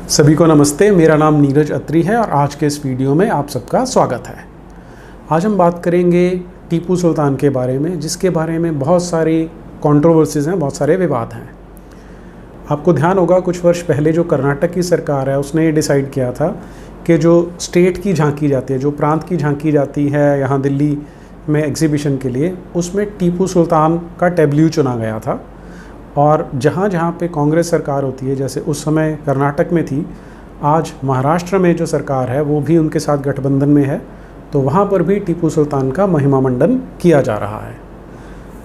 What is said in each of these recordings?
सभी को नमस्ते। मेरा नाम नीरज अत्री है और आज के इस वीडियो में आप सबका स्वागत है। आज हम बात करेंगे टीपू सुल्तान के बारे में, जिसके बारे में बहुत सारी कंट्रोवर्सीज़ हैं, बहुत सारे विवाद हैं। आपको ध्यान होगा कुछ वर्ष पहले जो कर्नाटक की सरकार है उसने ये डिसाइड किया था कि जो स्टेट की झांकी जाती है, जो प्रांत की झांकी जाती है यहाँ दिल्ली में एग्जीबिशन के लिए, उसमें टीपू सुल्तान का टैब्ल्यू चुना गया था। और जहाँ जहाँ पे कांग्रेस सरकार होती है, जैसे उस समय कर्नाटक में थी, आज महाराष्ट्र में जो सरकार है वो भी उनके साथ गठबंधन में है, तो वहाँ पर भी टीपू सुल्तान का महिमा मंडन किया जा रहा है।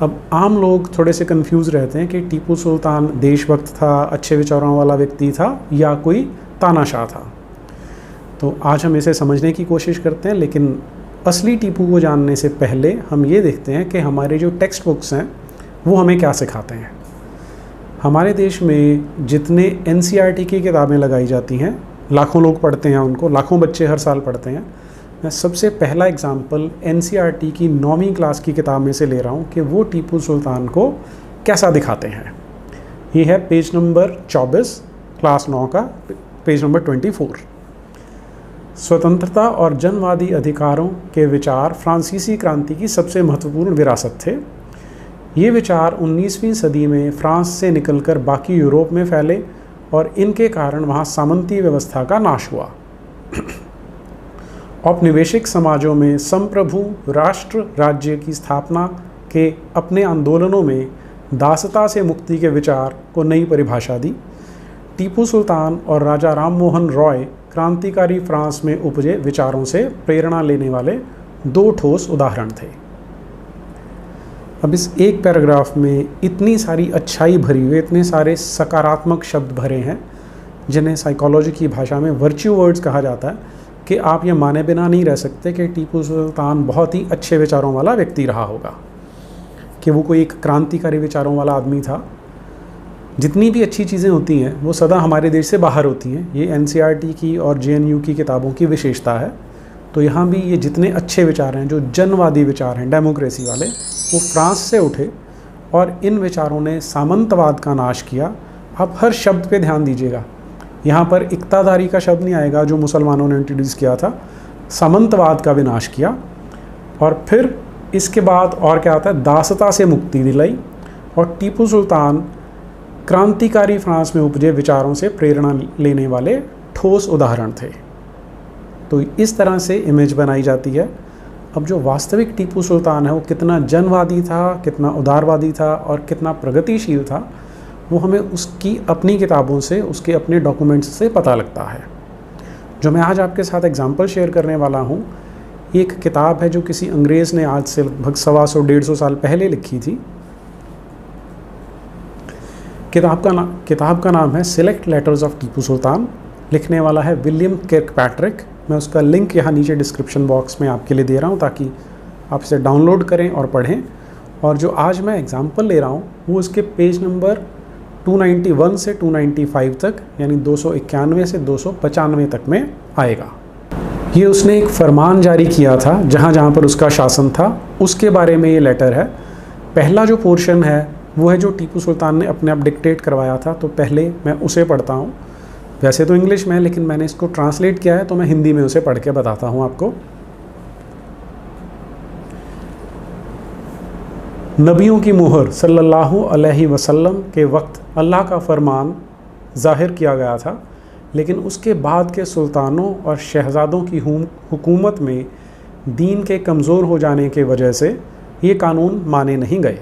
अब आम लोग थोड़े से कंफ्यूज रहते हैं कि टीपू सुल्तान देशभक्त था, अच्छे विचारों वाला व्यक्ति था या कोई तानाशाह था। तो आज हम इसे समझने की कोशिश करते हैं, लेकिन असली टीपू को जानने से पहले हम ये देखते हैं कि हमारे जो टेक्स्ट बुक्स हैं वो हमें क्या सिखाते हैं। हमारे देश में जितने NCERT की किताबें लगाई जाती हैं, लाखों लोग पढ़ते हैं उनको, लाखों बच्चे हर साल पढ़ते हैं। मैं सबसे पहला एग्जाम्पल NCERT की 9वीं क्लास की किताब में से ले रहा हूँ कि वो टीपू सुल्तान को कैसा दिखाते हैं। ये है पेज नंबर 24, क्लास 9 का पेज नंबर 24। स्वतंत्रता और जनवादी अधिकारों के विचार फ्रांसीसी क्रांति की सबसे महत्वपूर्ण विरासत थे। ये विचार 19वीं सदी में फ्रांस से निकलकर बाकी यूरोप में फैले और इनके कारण वहाँ सामंती व्यवस्था का नाश हुआ। औपनिवेशिक समाजों में संप्रभु राष्ट्र राज्य की स्थापना के अपने आंदोलनों में दासता से मुक्ति के विचार को नई परिभाषा दी। टीपू सुल्तान और राजा राम मोहन रॉय क्रांतिकारी फ्रांस में उपजे विचारों से प्रेरणा लेने वाले दो ठोस उदाहरण थे। अब इस एक पैराग्राफ में इतनी सारी अच्छाई भरी हुई, इतने सारे सकारात्मक शब्द भरे हैं जिन्हें साइकोलॉजी की भाषा में वर्च्यू वर्ड्स कहा जाता है, कि आप ये माने बिना नहीं रह सकते कि टीपू सुल्तान बहुत ही अच्छे विचारों वाला व्यक्ति रहा होगा, कि वो कोई एक क्रांतिकारी विचारों वाला आदमी था। जितनी भी अच्छी चीज़ें होती हैं वो सदा हमारे देश से बाहर होती हैं। ये NCERT की और JNU की किताबों की विशेषता है। तो यहाँ भी ये जितने अच्छे विचार हैं, जो जनवादी विचार हैं, डेमोक्रेसी वाले, वो फ्रांस से उठे और इन विचारों ने सामंतवाद का नाश किया। आप हर शब्द पे ध्यान दीजिएगा, यहाँ पर इक्तादारी का शब्द नहीं आएगा जो मुसलमानों ने इंट्रोड्यूस किया था। सामंतवाद का विनाश किया और फिर इसके बाद और क्या आता है, दासता से मुक्ति दिलाई। और टीपू सुल्तान क्रांतिकारी फ्रांस में उपजे विचारों से प्रेरणा लेने वाले ठोस उदाहरण थे। तो इस तरह से इमेज बनाई जाती है। अब जो वास्तविक टीपू सुल्तान है वो कितना जनवादी था, कितना उदारवादी था और कितना प्रगतिशील था, वो हमें उसकी अपनी किताबों से, उसके अपने डॉक्यूमेंट्स से पता लगता है। जो मैं आज आपके साथ एग्जाम्पल शेयर करने वाला हूँ, एक किताब है जो किसी अंग्रेज़ ने आज से लगभग 125-150 साल पहले लिखी थी। किताब का नाम है select letters of Tipu Sultan. लिखने वाला है विलियम किर्कपैट्रिक। मैं उसका लिंक यहाँ नीचे डिस्क्रिप्शन बॉक्स में आपके लिए दे रहा हूँ ताकि आप इसे डाउनलोड करें और पढ़ें। और जो आज मैं एग्जाम्पल ले रहा हूँ वो उसके पेज नंबर 291 से 295 तक, यानी 291 से 295 तक में आएगा। ये उसने एक फरमान जारी किया था जहाँ जहाँ पर उसका शासन था, उसके बारे में ये लेटर है। पहला जो पोर्शन है वो है जो टीपू सुल्तान ने अपने आप डिक्टेट करवाया था, तो पहले मैं उसे पढ़ता हूँ। वैसे तो इंग्लिश में है लेकिन मैंने इसको ट्रांसलेट किया है, तो मैं हिंदी में उसे पढ़ के बताता हूँ आपको। नबियों की मुहर सल्लल्लाहु अलैहि वसल्लम के वक्त अल्लाह का फरमान ज़ाहिर किया गया था, लेकिन उसके बाद के सुल्तानों और शहज़ादों की हुकूमत में दीन के कमज़ोर हो जाने के वजह से ये कानून माने नहीं गए।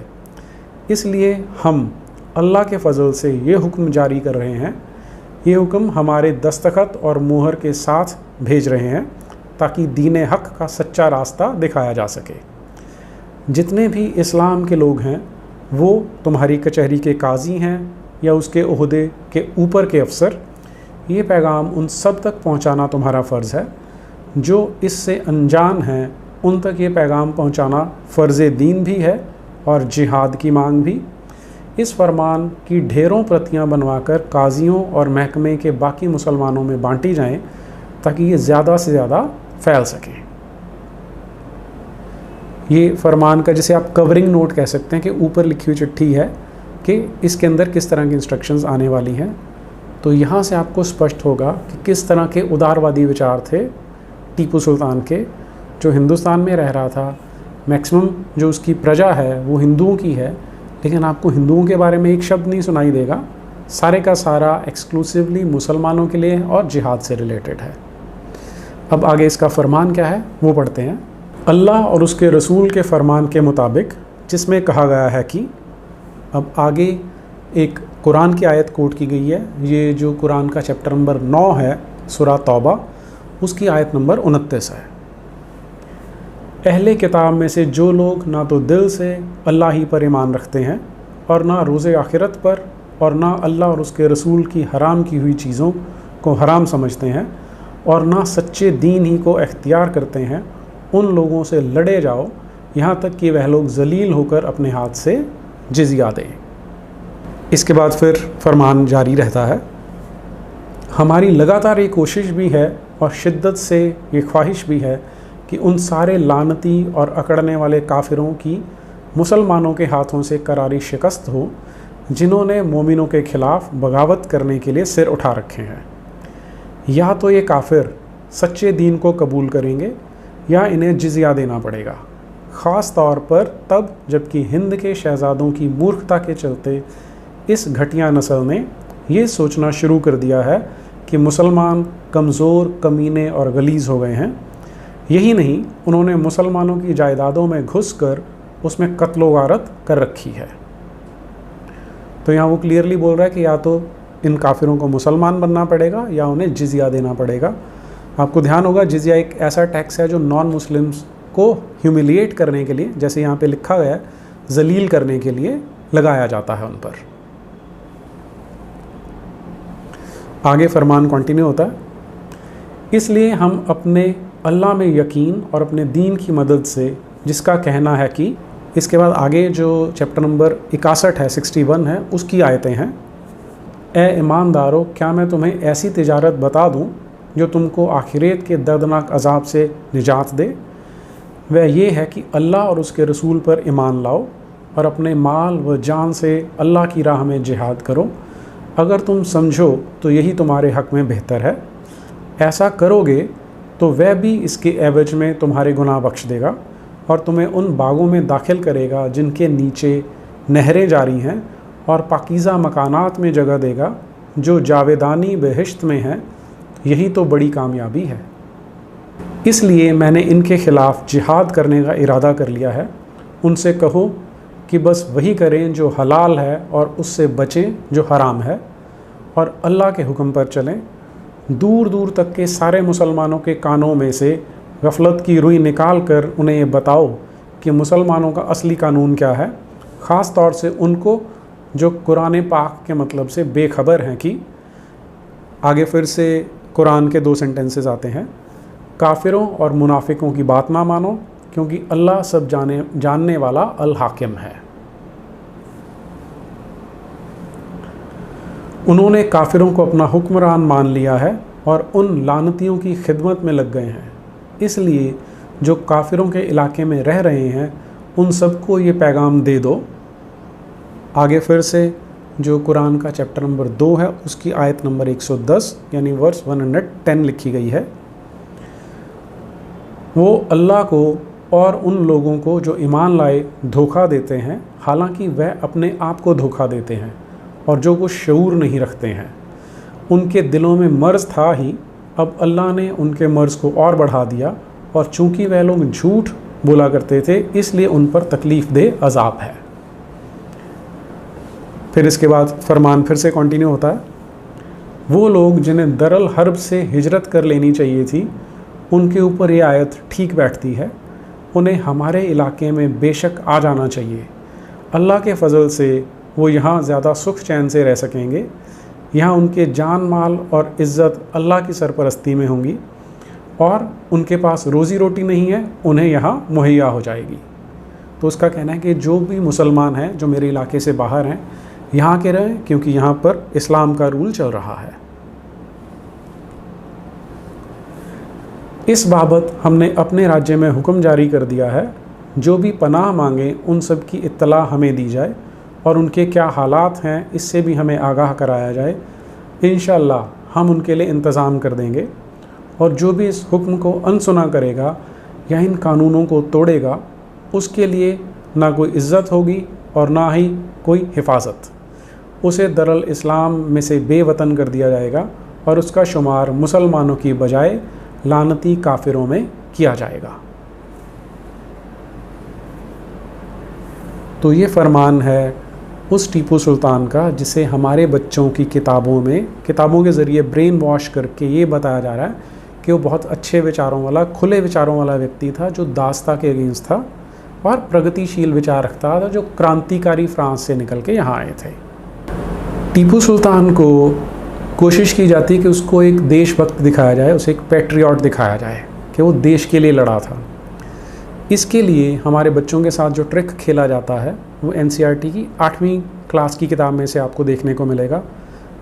इसलिए हम अल्लाह के फ़ज़ल से ये हुक्म जारी कर रहे हैं। ये हुक्म हमारे दस्तखत और मुहर के साथ भेज रहे हैं ताकि दीन हक़ का सच्चा रास्ता दिखाया जा सके। जितने भी इस्लाम के लोग हैं वो तुम्हारी कचहरी के काजी हैं या उसके ओहदे के ऊपर के अफसर, ये पैगाम उन सब तक पहुंचाना तुम्हारा फ़र्ज़ है। जो इससे अनजान हैं उन तक ये पैगाम पहुंचाना फ़र्ज़ दीन भी है और जिहाद की मांग भी। इस फरमान की ढेरों प्रतियां बनवाकर काजियों और महकमे के बाकी मुसलमानों में बांटी जाएं ताकि ये ज़्यादा से ज़्यादा फैल सकें। ये फरमान का, जिसे आप कवरिंग नोट कह सकते हैं, कि ऊपर लिखी हुई चिट्ठी है कि इसके अंदर किस तरह की इंस्ट्रक्शंस आने वाली हैं। तो यहाँ से आपको स्पष्ट होगा कि किस तरह के उदारवादी विचार थे टीपू सुल्तान के, जो हिंदुस्तान में रह रहा था। मैक्सिमम जो उसकी प्रजा है वो हिंदुओं की है, लेकिन आपको हिंदुओं के बारे में एक शब्द नहीं सुनाई देगा। सारे का सारा एक्सक्लूसिवली मुसलमानों के लिए और जिहाद से रिलेटेड है। अब आगे इसका फरमान क्या है वो पढ़ते हैं। अल्लाह और उसके रसूल के फरमान के मुताबिक, जिसमें कहा गया है कि, अब आगे एक कुरान की आयत कोट की गई है। ये जो कुरान का चैप्टर नंबर 9 है, सूरा तौबा, उसकी आयत नंबर 29 है। अहले किताब में से जो लोग ना तो दिल से अल्लाह ही पर ईमान रखते हैं और ना रोज़े आखिरत पर और ना अल्लाह और उसके रसूल की हराम की हुई चीज़ों को हराम समझते हैं और ना सच्चे दीन ही को इख्तियार करते हैं, उन लोगों से लड़े जाओ यहाँ तक कि वह लोग जलील होकर अपने हाथ से जिज़िया दें। इसके बाद फिर फरमान जारी रहता है। हमारी लगातार ये कोशिश भी है और शिद्दत से ये ख्वाहिश भी है कि उन सारे लानती और अकड़ने वाले काफिरों की मुसलमानों के हाथों से करारी शिकस्त हो, जिन्होंने मोमिनों के ख़िलाफ़ बगावत करने के लिए सिर उठा रखे हैं। या तो ये काफिर सच्चे दीन को कबूल करेंगे या इन्हें जिज़िया देना पड़ेगा, ख़ास तौर पर तब जबकि हिंद के शहज़ादों की मूर्खता के चलते इस घटिया नस्ल ने ये सोचना शुरू कर दिया है कि मुसलमान कमज़ोर, कमीने और गलीज़ हो गए हैं। यही नहीं, उन्होंने मुसलमानों की जायदादों में घुसकर उसमें कत्लो गारत कर रखी है। तो यहाँ वो क्लियरली बोल रहा है कि या तो इन काफिरों को मुसलमान बनना पड़ेगा या उन्हें जिज़िया देना पड़ेगा। आपको ध्यान होगा, जिज़िया एक ऐसा टैक्स है जो नॉन मुस्लिम्स को ह्यूमिलिएट करने के लिए, जैसे यहाँ पे लिखा गया है, जलील करने के लिए लगाया जाता है उन पर। आगे फरमान कंटिन्यू होता है। इसलिए हम अपने अल्लाह में यकीन और अपने दीन की मदद से, जिसका कहना है कि, इसके बाद आगे जो चैप्टर नंबर 61 है, 61 है, उसकी आयतें हैं। ए ईमानदारों, क्या मैं तुम्हें ऐसी तिजारत बता दूं जो तुमको आखिरत के दर्दनाक अजाब से निजात दे? वह ये है कि अल्लाह और उसके रसूल पर ईमान लाओ और अपने माल व जान से अल्लाह की राह में जिहाद करो। अगर तुम समझो तो यही तुम्हारे हक़ में बेहतर है। ऐसा करोगे तो वह भी इसके एवज में तुम्हारे गुनाह बख्श देगा और तुम्हें उन बागों में दाखिल करेगा जिनके नीचे नहरें जारी हैं, और पाकीज़ा मकानात में जगह देगा जो जावेदानी बहिश्त में हैं। यही तो बड़ी कामयाबी है। इसलिए मैंने इनके ख़िलाफ़ जिहाद करने का इरादा कर लिया है। उनसे कहो कि बस वही करें जो हलाल है और उससे बचें जो हराम है, और अल्लाह के हुक्म पर चलें। दूर दूर तक के सारे मुसलमानों के कानों में से गफलत की रुई निकाल कर उन्हें ये बताओ कि मुसलमानों का असली कानून क्या है, ख़ास तौर से उनको जो कुरान पाक के मतलब से बेखबर हैं। कि आगे फिर से कुरान के 2 सेंटेंसेस आते हैं। काफिरों और मुनाफिकों की बात ना मानो, क्योंकि अल्लाह सब जानने वाला अल हाकिम है। उन्होंने काफिरों को अपना हुक्मरान मान लिया है और उन लानतियों की खिदमत में लग गए हैं। इसलिए जो काफिरों के इलाके में रह रहे हैं उन सबको ये पैगाम दे दो। आगे फिर से जो कुरान का चैप्टर नंबर 2 है, उसकी आयत नंबर 110 यानी वर्स 110 लिखी गई है। वो अल्लाह को और उन लोगों को जो ईमान लाए धोखा देते हैं, हालांकि वह अपने आप को धोखा देते हैं और जो कुछ शऊर नहीं रखते हैं। उनके दिलों में मर्ज़ था ही, अब अल्लाह ने उनके मर्ज़ को और बढ़ा दिया, और चूँकि वह लोग झूठ बोला करते थे इसलिए उन पर तकलीफ़ दे अज़ाब है। फिर इसके बाद फरमान फिर से कंटिन्यू होता है। वो लोग जिन्हें दरअल हर्ब से हिजरत कर लेनी चाहिए थी, उनके ऊपर ये आयत ठीक बैठती है। उन्हें हमारे इलाके में बेशक आ जाना चाहिए। अल्लाह के फ़ज़ल से वो यहाँ ज़्यादा सुख चैन से रह सकेंगे। यहाँ उनके जान माल और इज़्ज़त अल्लाह की सरपरस्ती में होंगी, और उनके पास रोज़ी रोटी नहीं है, उन्हें यहाँ मुहैया हो जाएगी। तो उसका कहना है कि जो भी मुसलमान हैं जो मेरे इलाके से बाहर हैं, यहाँ के रहें, क्योंकि यहाँ पर इस्लाम का रूल चल रहा है। इस बाबत हमने अपने राज्य में हुक्म जारी कर दिया है, जो भी पनाह मांगे उन सब की इत्तला हमें दी जाए और उनके क्या हालात हैं इससे भी हमें आगाह कराया जाए। इंशाअल्लाह हम उनके लिए इंतज़ाम कर देंगे, और जो भी इस हुक्म को अनसुना करेगा या इन कानूनों को तोड़ेगा उसके लिए ना कोई इज़्ज़त होगी और ना ही कोई हिफाजत। उसे दरअल इस्लाम में से बेवतन कर दिया जाएगा और उसका शुमार मुसलमानों की बजाय लानती काफिरों में किया जाएगा। तो ये फरमान है उस टीपू सुल्तान का जिसे हमारे बच्चों की किताबों के ज़रिए ब्रेन वॉश करके ये बताया जा रहा है कि वो बहुत अच्छे विचारों वाला, खुले विचारों वाला व्यक्ति था, जो दास्ता के अगेंस्ट था और प्रगतिशील विचार रखता था, जो क्रांतिकारी फ्रांस से निकल के यहाँ आए थे। टीपू सुल्तान को कोशिश की जाती है कि उसको एक देशभक्त दिखाया जाए, उसे एक पैट्रियट दिखाया जाए कि वो देश के लिए लड़ा था। इसके लिए हमारे बच्चों के साथ जो ट्रिक खेला जाता है वो एनसीईआरटी की 8वीं क्लास की किताब में से आपको देखने को मिलेगा।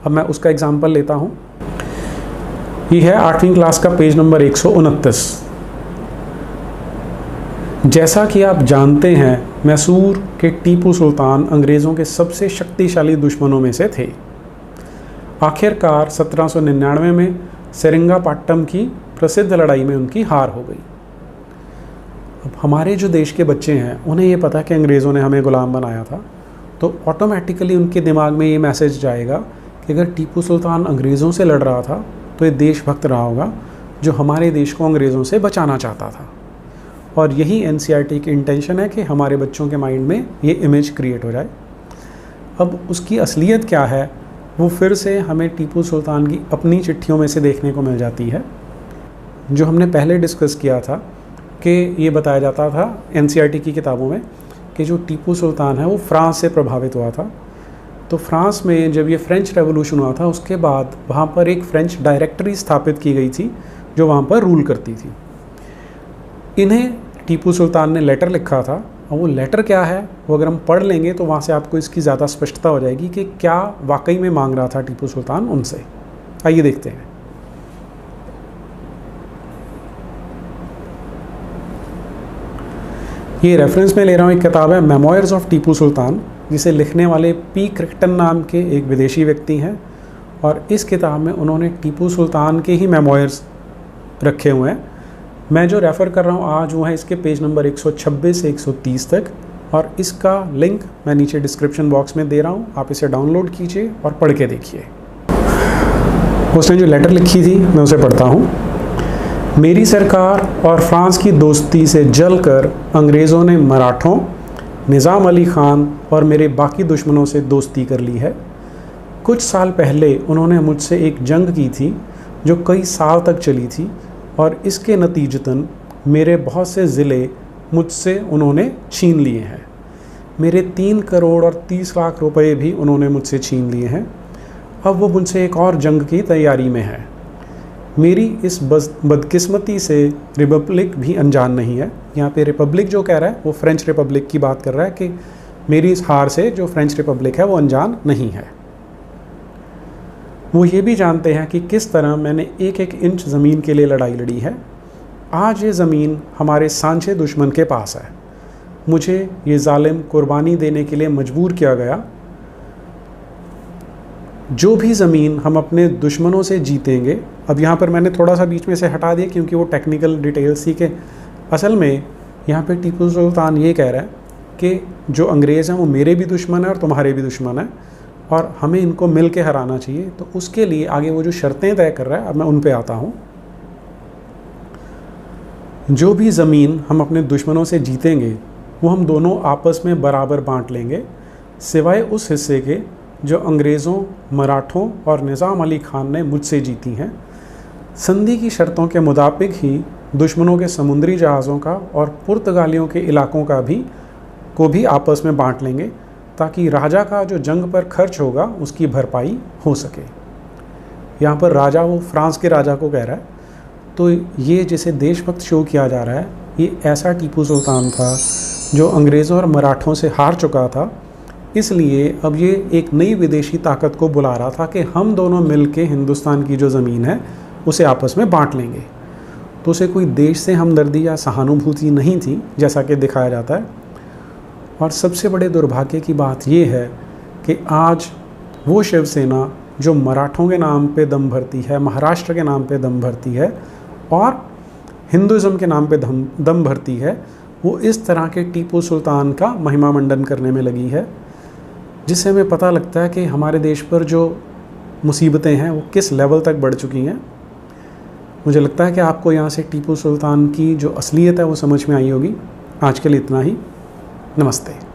अब मैं उसका एग्जाम्पल लेता हूँ। ये है 8वीं क्लास का पेज नंबर 129। जैसा कि आप जानते हैं, मैसूर के टीपू सुल्तान अंग्रेज़ों के सबसे शक्तिशाली दुश्मनों में से थे। आखिरकार 1799 में सेरिंगापाटम की प्रसिद्ध लड़ाई में उनकी हार हो गई। अब हमारे जो देश के बच्चे हैं उन्हें ये पता कि अंग्रेज़ों ने हमें ग़ुलाम बनाया था, तो ऑटोमेटिकली उनके दिमाग में ये मैसेज जाएगा कि अगर टीपू सुल्तान अंग्रेज़ों से लड़ रहा था तो ये देशभक्त रहा होगा जो हमारे देश को अंग्रेज़ों से बचाना चाहता था। और यही एनसीईआरटी की इंटेंशन है कि हमारे बच्चों के माइंड में ये इमेज क्रिएट हो जाए। अब उसकी असलियत क्या है वो फिर से हमें टीपू सुल्तान की अपनी चिट्ठियों में से देखने को मिल जाती है। जो हमने पहले डिस्कस किया था कि ये बताया जाता था एनसीईआरटी की किताबों में कि जो टीपू सुल्तान है वो फ्रांस से प्रभावित हुआ था। तो फ्रांस में जब ये फ्रेंच रेवोल्यूशन हुआ था उसके बाद वहाँ पर एक फ्रेंच डायरेक्टरी स्थापित की गई थी जो वहाँ पर रूल करती थी। इन्हें टीपू सुल्तान ने लेटर लिखा था, और वो लेटर क्या है वो अगर हम पढ़ लेंगे तो वहाँ से आपको इसकी ज़्यादा स्पष्टता हो जाएगी कि क्या वाकई में मांग रहा था टीपू सुल्तान उनसे। आइए देखते हैं। ये रेफरेंस में ले रहा हूँ, एक किताब है मेमोयर्स ऑफ टीपू सुल्तान, जिसे लिखने वाले पी क्रिक्टन नाम के एक विदेशी व्यक्ति हैं, और इस किताब में उन्होंने टीपू सुल्तान के ही मेमोयर्स रखे हुए हैं। मैं जो रेफ़र कर रहा हूँ आज वो है इसके पेज नंबर 126 से 130 तक, और इसका लिंक मैं नीचे डिस्क्रिप्शन बॉक्स में दे रहा हूँ। आप इसे डाउनलोड कीजिए और पढ़ के देखिए। उसने जो लेटर लिखी थी मैं उसे पढ़ता हूँ। मेरी सरकार और फ्रांस की दोस्ती से जलकर अंग्रेज़ों ने मराठों, निज़ाम अली ख़ान और मेरे बाकी दुश्मनों से दोस्ती कर ली है। कुछ साल पहले उन्होंने मुझसे एक जंग की थी जो कई साल तक चली थी, और इसके नतीजतन मेरे बहुत से ज़िले मुझसे उन्होंने छीन लिए हैं। मेरे 3 करोड़ और 30 लाख रुपए भी उन्होंने मुझसे छीन लिए हैं। अब वो मुझसे एक और जंग की तैयारी में है। मेरी इस बदकिस्मती से रिपब्लिक भी अनजान नहीं है। यहाँ पे रिपब्लिक जो कह रहा है वो फ्रेंच रिपब्लिक की बात कर रहा है कि मेरी इस हार से जो फ्रेंच रिपब्लिक है वो अनजान नहीं है। वो ये भी जानते हैं कि किस तरह मैंने एक एक इंच ज़मीन के लिए लड़ाई लड़ी है। आज ये ज़मीन हमारे सांझे दुश्मन के पास है। मुझे ये जालिम कुर्बानी देने के लिए मजबूर किया गया। जो भी ज़मीन हम अपने दुश्मनों से जीतेंगे, अब यहाँ पर मैंने थोड़ा सा बीच में से हटा दिया क्योंकि वो टेक्निकल डिटेल्स थी, कि असल में यहाँ पे टीपू सुल्तान ये कह रहा है कि जो अंग्रेज़ हैं वो मेरे भी दुश्मन हैं और तुम्हारे भी दुश्मन हैं, और हमें इनको मिल के हराना चाहिए। तो उसके लिए आगे वो जो शर्तें तय कर रहा है, अब मैं उन पे आता हूँ। जो भी ज़मीन हम अपने दुश्मनों से जीतेंगे वो हम दोनों आपस में बराबर बांट लेंगे, सिवाय उस हिस्से के जो अंग्रेज़ों, मराठों और निज़ाम अली ख़ान ने मुझसे जीती हैं। संधि की शर्तों के मुताबिक ही दुश्मनों के समुद्री जहाज़ों का और पुर्तगालियों के इलाकों को भी आपस में बांट लेंगे, ताकि राजा का जो जंग पर खर्च होगा उसकी भरपाई हो सके। यहाँ पर राजा वो फ्रांस के राजा को कह रहा है। तो ये जिसे देशभक्त शो किया जा रहा है, ये ऐसा टीपू सुल्तान था जो अंग्रेज़ों और मराठों से हार चुका था। इसलिए अब ये एक नई विदेशी ताकत को बुला रहा था कि हम दोनों मिलके हिंदुस्तान की जो ज़मीन है उसे आपस में बांट लेंगे। तो उसे कोई देश से हमदर्दी या सहानुभूति नहीं थी जैसा कि दिखाया जाता है। और सबसे बड़े दुर्भाग्य की बात यह है कि आज वो शिवसेना जो मराठों के नाम पे दम भरती है, महाराष्ट्र के नाम पे दम भरती है और हिंदुज़म के नाम पे दम भरती है, वो इस तरह के टीपू सुल्तान का महिमा मंडन करने में लगी है, जिससे हमें पता लगता है कि हमारे देश पर जो मुसीबतें हैं वो किस लेवल तक बढ़ चुकी हैं। मुझे लगता है कि आपको यहाँ से टीपू सुल्तान की जो असलियत है वो समझ में आई होगी। आज के लिए इतना ही। नमस्ते।